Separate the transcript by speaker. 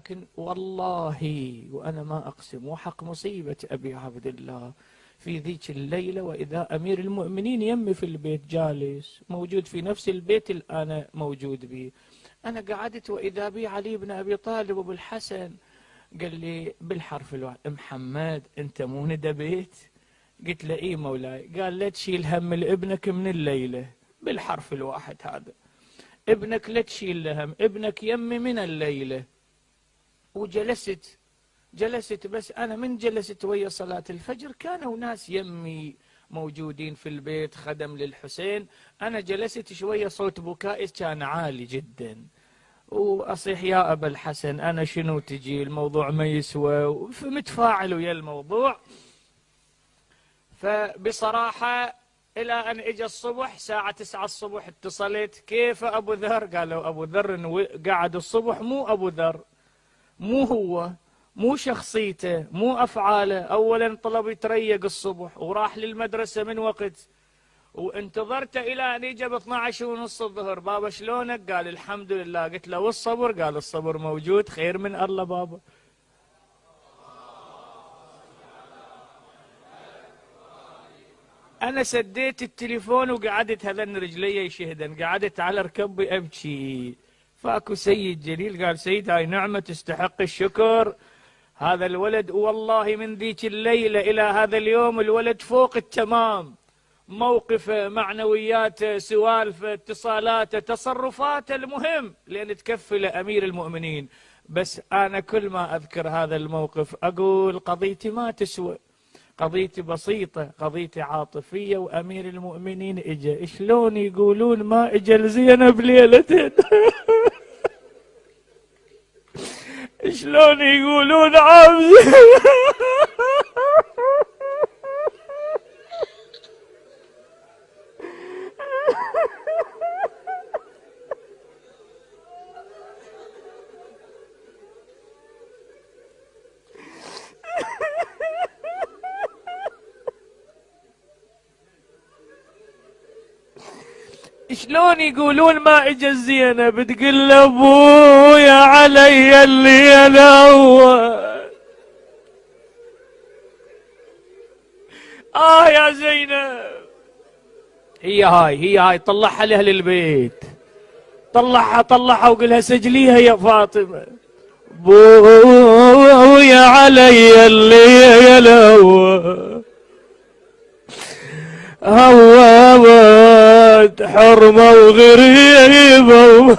Speaker 1: لكن والله وأنا ما أقسم وحق مصيبة أبي عبد الله في ذيك الليلة، وإذا أمير المؤمنين يمي في البيت جالس موجود في نفس البيت اللي أنا موجود به. أنا قعدت وإذا بي علي بن أبي طالب وأبو الحسن. قال لي بالحرف الواحد: محمد أنت مو ندى بيت؟ قلت له إيه مولاي. قال: لا تشيل هم لابنك من الليلة. بالحرف الواحد هذا: ابنك لا تشيل له هم، ابنك يمي من الليلة. جلست بس أنا من جلست ويا صلاة الفجر كانوا ناس يمي موجودين في البيت خدم للحسين. أنا جلست شوية صوت بكائي كان عالي جدا، وأصيح: يا أبا الحسن أنا شنو تجي الموضوع ما يسوى، فمتفاعل ويا الموضوع. فبصراحة إلى أن إجا الصبح الساعة 9 الصبح اتصلت: كيف أبو ذر؟ قالوا أبو ذر قعد الصبح، مو أبو ذر، مو هو، مو شخصيته، مو أفعاله. أولا طلب يتريق الصبح وراح للمدرسة من وقت، وانتظرته إلى أن يجي ب 12 ونص الظهر. بابا شلونك؟ قال: الحمد لله. قلت له: والصبر؟ قال: الصبر موجود، خير من الله بابا. أنا سديت التليفون وقعدت هذن رجلي يشهدن، قعدت على ركبي أبكي. فاكو سيد جليل قال: سيد هاي نعمة تستحق الشكر. هذا الولد والله من ذيك الليلة إلى هذا اليوم الولد فوق التمام، موقفه، معنوياته، سوالفه، اتصالاته، تصرفاته، المهم لأن تكفل أمير المؤمنين. بس أنا كل ما أذكر هذا الموقف أقول قضيتي ما تسوى، قضيتي بسيطة، قضيتي عاطفية، وأمير المؤمنين إجا. شلون يقولون ما إجا لزينب ليلتين؟ شلون يقولون عبد؟ شلون يقولون ما اجى زينب؟ تقول ابويا علي اللي الاول. يا زينب. هي هاي طلعها لاهل البيت، طلعها وقلها سجليها يا فاطمه. ابويا علي اللي الاول، هوامت حرمة وغريبة